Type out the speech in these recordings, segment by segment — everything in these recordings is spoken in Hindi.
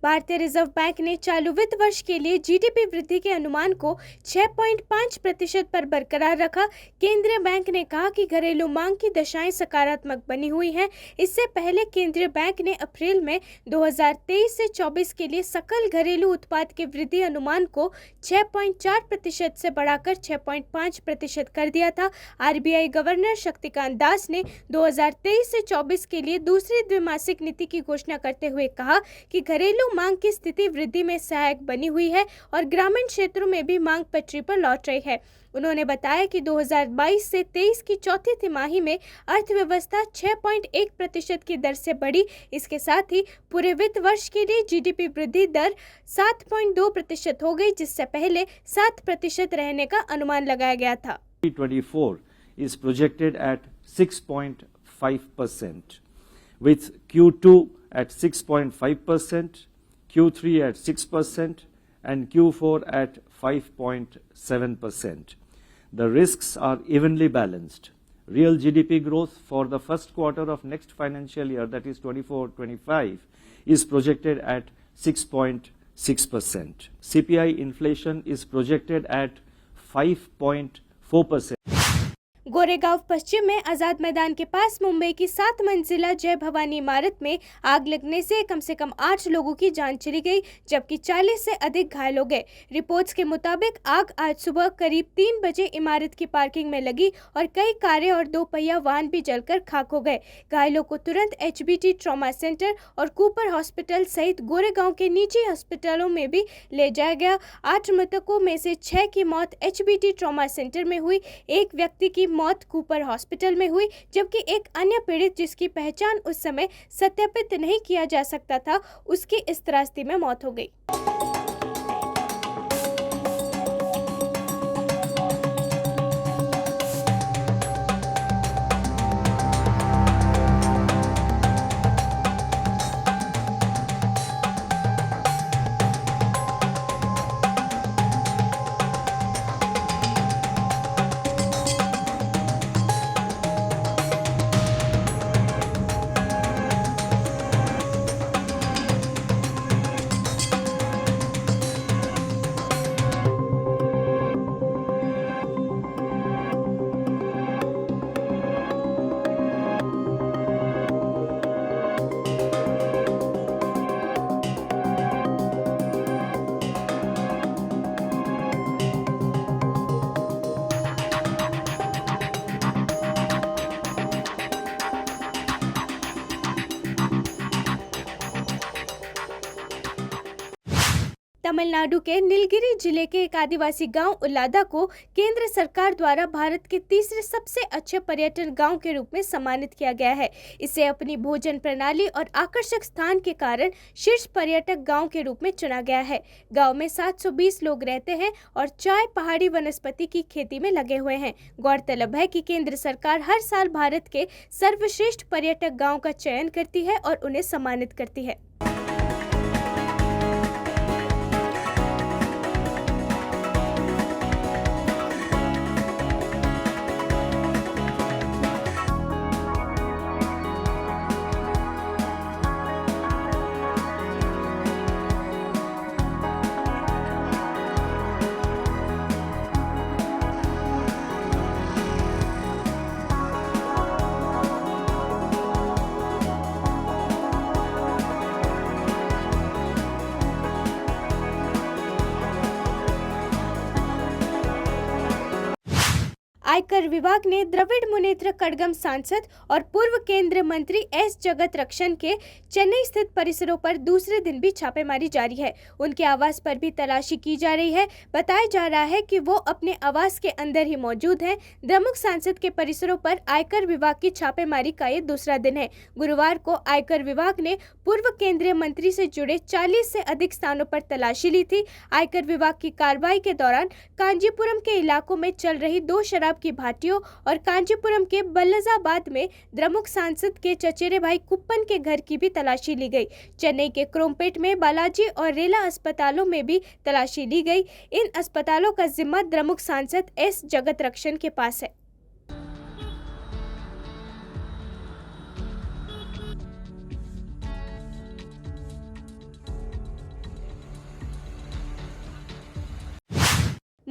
भारतीय रिजर्व बैंक ने चालू वित्त वर्ष के लिए जीडीपी वृद्धि के अनुमान को 6.5% पर बरकरार रखा। केंद्रीय बैंक ने कहा कि घरेलू मांग की दशाएं सकारात्मक बनी हुई हैं। इससे पहले केंद्रीय बैंक ने अप्रैल में 2023 से 24 के लिए सकल घरेलू उत्पाद के वृद्धि अनुमान को 6.4% से बढ़ाकर 6.5% कर दिया था। आरबीआई गवर्नर शक्तिकांत दास ने 2023 से 24 के लिए दूसरी द्विमासिक नीति की घोषणा करते हुए कहा कि घरेलू मांग की स्थिति वृद्धि में सहायक बनी हुई है और ग्रामीण क्षेत्रों में भी मांग पटरी पर लौट रही है। उन्होंने बताया कि 2022 से 23 की चौथी तिमाही में अर्थव्यवस्था 6.1% की दर से बढ़ी। इसके साथ ही पूरे वित्त वर्ष के लिए जीडीपी वृद्धि दर 7.2% हो गई, जिससे पहले 7% रहने का अनुमान लगाया गया था। 2024 is projected at 6.5%, with Q2 at 6.5%, Q3 at 6%, and Q4 at 5.7%. The risks are evenly balanced. Real GDP growth for the first quarter of next financial year, that is 24-25, is projected at 6.6%. CPI inflation is projected at 5.4%. Goregaon पश्चिम में आजाद मैदान के पास मुंबई की 7 मंजिला जय भवानी इमारत में आग लगने से कम 8 लोगों की जान चली गई, जबकि 40 से अधिक घायल हो गए। रिपोर्ट्स के मुताबिक आग आज सुबह करीब 3 बजे इमारत की पार्किंग में लगी और कई कारें और 2 पहिया वाहन भी जलकर खाक हो गए। घायलों को तुरंत एचबीटी ट्रॉमा सेंटर और कूपर हॉस्पिटल सहित गोरेगांव के निजी अस्पतालों में भी ले जाया गया। 8 मृतकों में से 6 की मौत एचबीटी ट्रॉमा सेंटर में हुई। एक व्यक्ति की मौत कूपर हॉस्पिटल में हुई, जबकि एक अन्य पीड़ित जिसकी पहचान उस समय सत्यापित नहीं किया जा सकता था, उसकी इस त्रासदी में मौत हो गई। तमिलनाडु के नीलगिरी जिले के एक आदिवासी गांव उल्लादा को केंद्र सरकार द्वारा भारत के तीसरे सबसे अच्छे पर्यटन गांव के रूप में सम्मानित किया गया है। इसे अपनी भोजन प्रणाली और आकर्षक स्थान के कारण शीर्ष पर्यटक गांव के रूप में चुना गया है। गांव में 720 लोग रहते हैं और चाय पहाड़ी वनस्पति की खेती में लगे हुए हैं। गौरतलब है कि केंद्र सरकार हर साल भारत के सर्वश्रेष्ठ पर्यटक गाँव का चयन करती है और उन्हें सम्मानित करती है। आयकर विभाग ने द्रविड़ मुनेत्र कड़गम सांसद और पूर्व केंद्रीय मंत्री एस जगत रक्षन के चेन्नई स्थित परिसरों पर दूसरे दिन भी छापेमारी जारी है। उनके आवास पर भी तलाशी की जा रही है। बताया जा रहा है कि वो अपने आवास के अंदर ही मौजूद हैं। द्रमुक सांसद के परिसरों पर आयकर विभाग की छापेमारी का ये दूसरा दिन है। गुरुवार को आयकर विभाग ने पूर्व केंद्रीय मंत्री से जुड़े 40 से अधिक स्थानों पर तलाशी ली थी। आयकर विभाग की कार्रवाई के दौरान कांजीपुरम के इलाकों में चल रही 2 शराब की भाटियों और कांजीपुरम के बल्लजाबाद में द्रमुक सांसद के चचेरे भाई कुप्पन के घर की भी तलाशी ली गई। चेन्नई के क्रोमपेट में बालाजी और रेला अस्पतालों में भी तलाशी ली गई। इन अस्पतालों का जिम्मा द्रमुक सांसद एस जगत रक्षन के पास है।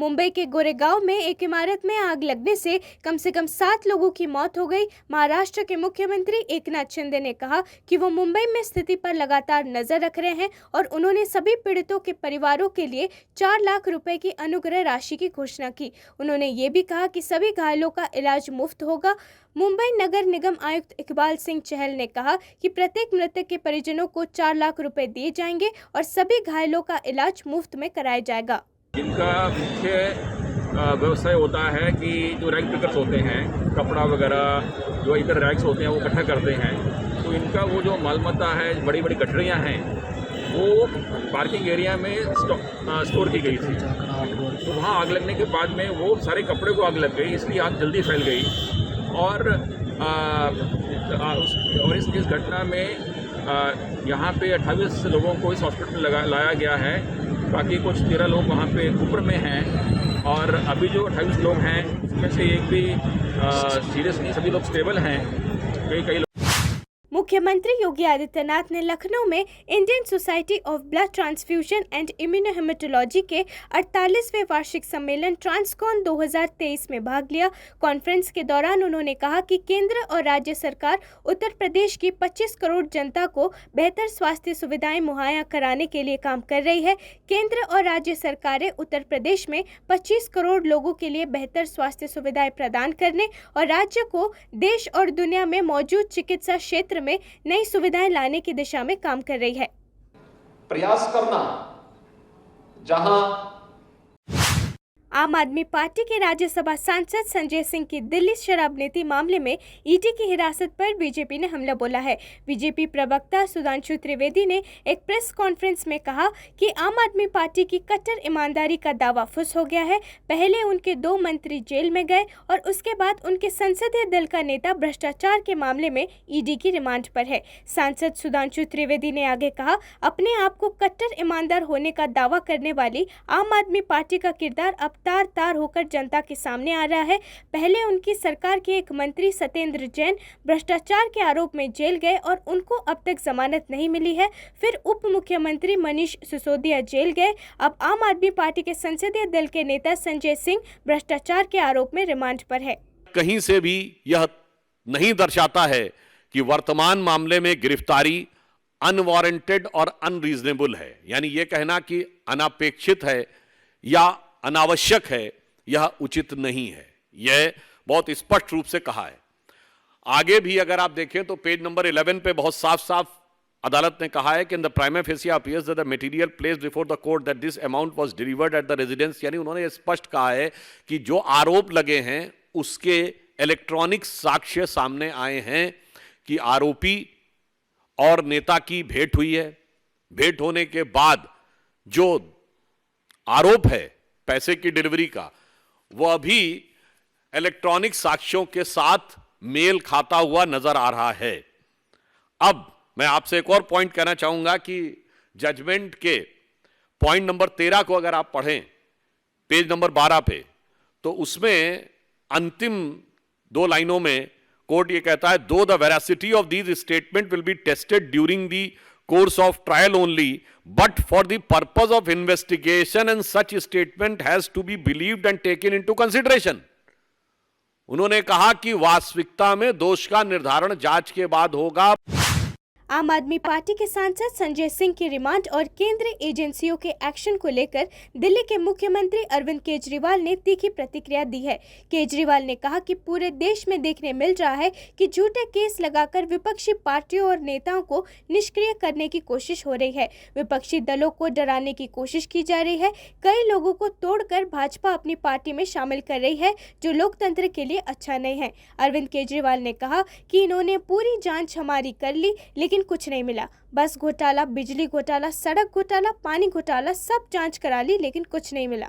मुंबई के गोरेगांव में एक इमारत में आग लगने से कम 7 लोगों की मौत हो गई। महाराष्ट्र के मुख्यमंत्री एकनाथ शिंदे ने कहा कि वो मुंबई में स्थिति पर लगातार नजर रख रहे हैं और उन्होंने सभी पीड़ितों के परिवारों के लिए 4 लाख रुपए की अनुग्रह राशि की घोषणा की। उन्होंने ये भी कहा कि सभी घायलों का इलाज मुफ्त होगा। मुंबई नगर निगम आयुक्त इकबाल सिंह चहल ने कहा कि प्रत्येक मृतक के परिजनों को 4 लाख रुपए दिए जाएंगे और सभी घायलों का इलाज मुफ्त में कराया जाएगा। इनका मुख्य व्यवसाय होता है कि जो रैग पिकर्स होते हैं, कपड़ा वगैरह जो इधर रैग्स होते हैं वो इकट्ठा करते हैं, तो इनका वो जो मालमत्ता है, बड़ी बड़ी गठरियाँ हैं, वो पार्किंग एरिया में स्टोर की गई थी। तो वहाँ आग लगने के बाद में वो सारे कपड़े को आग लग गई, इसलिए आग जल्दी फैल गई और इस घटना में यहाँ पे 28 लोगों को इस हॉस्पिटल लाया गया है। बाकी कुछ 13 लोग वहाँ पे ऊपर में हैं और अभी जो 28 लोग हैं उसमें से एक भी सीरियस नहीं, सभी लोग स्टेबल हैं। कई मुख्यमंत्री योगी आदित्यनाथ ने लखनऊ में Indian Society of Blood Transfusion and Immunohaematology के 48वें वार्षिक सम्मेलन ट्रांसकॉन 2023 में भाग लिया। कॉन्फ्रेंस के दौरान उन्होंने कहा कि केंद्र और राज्य सरकार उत्तर प्रदेश की 25 करोड़ जनता को बेहतर स्वास्थ्य सुविधाएं मुहैया कराने के लिए काम कर रही है। केंद्र और राज्य सरकारें उत्तर प्रदेश में 25 करोड़ लोगों के लिए बेहतर स्वास्थ्य सुविधाएं प्रदान करने और राज्य को देश और दुनिया में मौजूद चिकित्सा क्षेत्र में नई सुविधाएं लाने की दिशा में काम कर रही है। प्रयास करना जहां आम आदमी पार्टी के राज्यसभा सांसद संजय सिंह की दिल्ली शराब नीति मामले में ईडी की हिरासत पर बीजेपी ने हमला बोला है। बीजेपी प्रवक्ता सुधांशु त्रिवेदी ने एक प्रेस कॉन्फ्रेंस में कहा कि आम आदमी पार्टी की कट्टर ईमानदारी का दावा फुस हो गया है। पहले उनके 2 मंत्री जेल में गए और उसके बाद उनके संसदीय दल का नेता भ्रष्टाचार के मामले में ईडी की रिमांड पर है। सांसद सुधांशु त्रिवेदी ने आगे कहा, अपने आप को कट्टर ईमानदार होने का दावा करने वाली आम आदमी पार्टी का किरदार अब तार होकर जनता के सामने आ रहा है। पहले उनकी सरकार के एक मंत्री सत्येंद्र जैन भ्रष्टाचार के आरोप में जेल गए और उनको अब तक जमानत नहीं मिली है। फिर उप मुख्यमंत्री मनीष सिसोदिया जेल गए। अब आम आदमी पार्टी के संसदीय दल के नेता संजय सिंह भ्रष्टाचार के आरोप में रिमांड पर है। कहीं से भी यह नहीं दर्शाता है कि वर्तमान मामले में गिरफ्तारी अनवारंटेड और अनरीजनेबल है, यानी यह कहना कि अनापेक्षित है या अनावश्यक है, यह उचित नहीं है। यह बहुत स्पष्ट रूप से कहा है। आगे भी अगर आप देखें तो पेज नंबर 11 पे बहुत साफ अदालत ने कहा है कि in the prima facie appears that the material placed before the court that this amount was delivered at the residence, यानी उन्होंने स्पष्ट कहा है कि जो आरोप लगे हैं उसके इलेक्ट्रॉनिक साक्ष्य सामने आए हैं कि आरोपी और नेता की भेंट हुई है। भेंट होने के बाद जो आरोप है पैसे की डिलीवरी का, वह भी इलेक्ट्रॉनिक साक्ष्यों के साथ मेल खाता हुआ नजर आ रहा है। अब मैं आपसे एक और पॉइंट कहना चाहूंगा कि जजमेंट के पॉइंट नंबर 13 को अगर आप पढ़ें पेज नंबर 12 पे, तो उसमें अंतिम 2 लाइनों में कोर्ट ये कहता है, दो the veracity of these statement will be tested during the course of trial only, but for the purpose of investigation and such statement has to be believed and taken into consideration. उन्होंने कहा कि वास्तविकता में दोष का निर्धारण जांच के बाद होगा। आम आदमी पार्टी के सांसद संजय सिंह की रिमांड और केंद्रीय एजेंसियों के एक्शन को लेकर दिल्ली के मुख्यमंत्री अरविंद केजरीवाल ने तीखी प्रतिक्रिया दी है। केजरीवाल ने कहा कि पूरे देश में देखने मिल रहा है कि झूठे केस लगाकर विपक्षी पार्टियों और नेताओं को निष्क्रिय करने की कोशिश हो रही है। विपक्षी दलों को डराने की कोशिश की जा रही है। कई लोगों को तोड़कर भाजपा अपनी पार्टी में शामिल कर रही है, जो लोकतंत्र के लिए अच्छा नहीं है। अरविंद केजरीवाल ने कहा कि इन्होंने पूरी जांच हमारी कर ली, लेकिन कुछ नहीं मिला। बस घोटाला, बिजली घोटाला, सड़क घोटाला, पानी घोटाला, सब जांच करा ली, लेकिन कुछ नहीं मिला।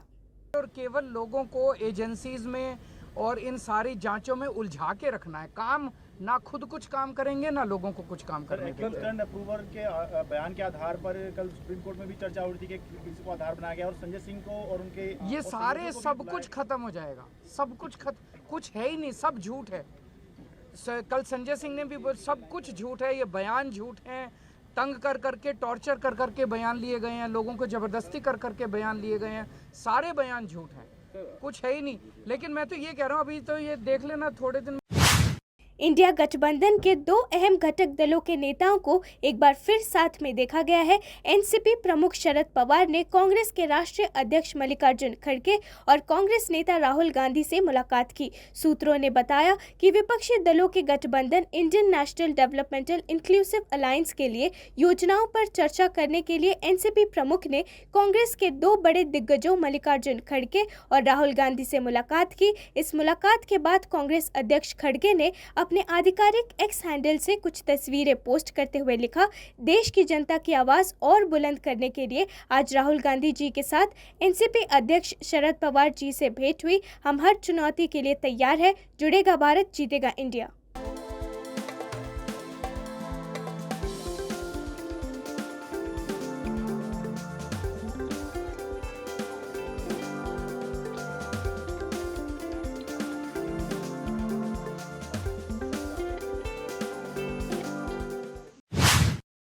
और केवल लोगों को एजेंसीज में और इन सारी जांचों में उलझा के रखना है। काम ना खुद कुछ काम करेंगे ना लोगों को कुछ काम करने के लिए। कल अप्रूवर के बयान के आधार पर कल सुप्रीम कोर्ट में भी चर्चा हो रही थी कि किसी को आधार बनाया गया और संजय सिंह को और उनके ये सारे सब कुछ खत्म हो जाएगा। सब कुछ कुछ है ही नहीं, सब झूठ है। कल संजय सिंह ने भी सब कुछ झूठ है, ये बयान झूठ है। तंग कर करके, टॉर्चर कर करके बयान लिए गए हैं, लोगों को जबरदस्ती कर करके बयान लिए गए हैं, सारे बयान झूठ हैं। कुछ है ही नहीं। लेकिन मैं तो ये कह रहा हूँ, अभी तो ये देख लेना थोड़े दिन इंडिया गठबंधन के दो अहम घटक दलों के नेताओं को एक बार फिर साथ में देखा गया है। एनसीपी प्रमुख शरद पवार ने कांग्रेस के राष्ट्रीय अध्यक्ष मल्लिकार्जुन खड़गे और कांग्रेस नेता राहुल गांधी से मुलाकात की। सूत्रों ने बताया कि विपक्षी दलों के गठबंधन Indian national developmental inclusive alliance के लिए योजनाओं पर चर्चा करने के लिए एनसीपी प्रमुख ने कांग्रेस के दो बड़े दिग्गजों मल्लिकार्जुन खड़गे और राहुल गांधी से मुलाकात की। इस मुलाकात के बाद कांग्रेस अध्यक्ष खड़गे ने अपने आधिकारिक एक्स हैंडल से कुछ तस्वीरें पोस्ट करते हुए लिखा, देश की जनता की आवाज और बुलंद करने के लिए आज राहुल गांधी जी के साथ एनसीपी अध्यक्ष शरद पवार जी से भेंट हुई। हम हर चुनौती के लिए तैयार है। जुड़ेगा भारत, जीतेगा India.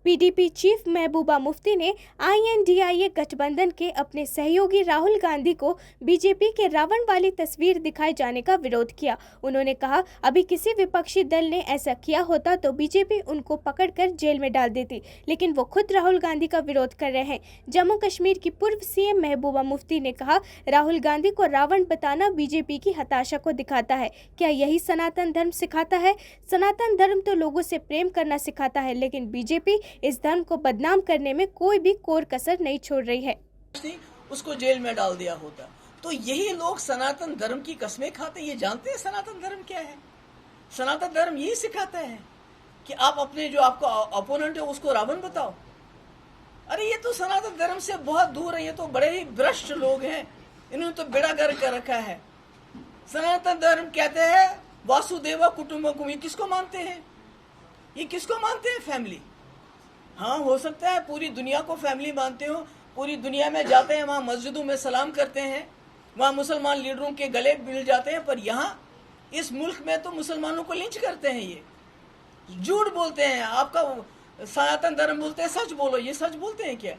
PDP chief Mehbooba Mufti ने आईएनडीआईए गठबंधन के अपने सहयोगी राहुल गांधी को बीजेपी के रावण वाली तस्वीर दिखाए जाने का विरोध किया। उन्होंने कहा, अभी किसी विपक्षी दल ने ऐसा किया होता तो बीजेपी उनको पकड़कर जेल में डाल देती, लेकिन वो खुद राहुल गांधी का विरोध कर रहे हैं। जम्मू कश्मीर की पूर्व सीएम महबूबा मुफ्ती ने कहा, राहुल गांधी को रावण बताना बीजेपी की हताशा को दिखाता है। क्या यही सनातन धर्म सिखाता है? सनातन धर्म तो लोगों से प्रेम करना सिखाता है, लेकिन बीजेपी इस धर्म को बदनाम करने में कोई भी कोर कसर नहीं छोड़ रही है। उसको जेल में डाल दिया होता तो यही लोग सनातन धर्म की कसमें खाते। ये जानते हैं सनातन धर्म क्या है? सनातन धर्म यही सिखाता है कि आप अपने जो आपका अपोनेंट है उसको रावण बताओ। अरे ये तो सनातन धर्म से बहुत दूर है। ये तो बड़े ही भ्रष्ट लोग हैं, इन्होंने तो बेड़ा गर्क कर रखा है। सनातन धर्म कहते हैं वासुदेवा कुटुंबकम। ये किसको मानते हैं? ये किसको मानते हैं? फैमिली। हाँ, हो सकता है पूरी दुनिया को फैमिली मानते हो, पूरी दुनिया में जाते हैं, वहाँ मस्जिदों में सलाम करते हैं, वहाँ मुसलमान लीडरों के गले मिल जाते हैं, पर यहाँ इस मुल्क में तो मुसलमानों को लिंच करते हैं। ये झूठ बोलते हैं। आपका सनातन धर्म बोलते हैं सच बोलो, ये सच बोलते हैं क्या?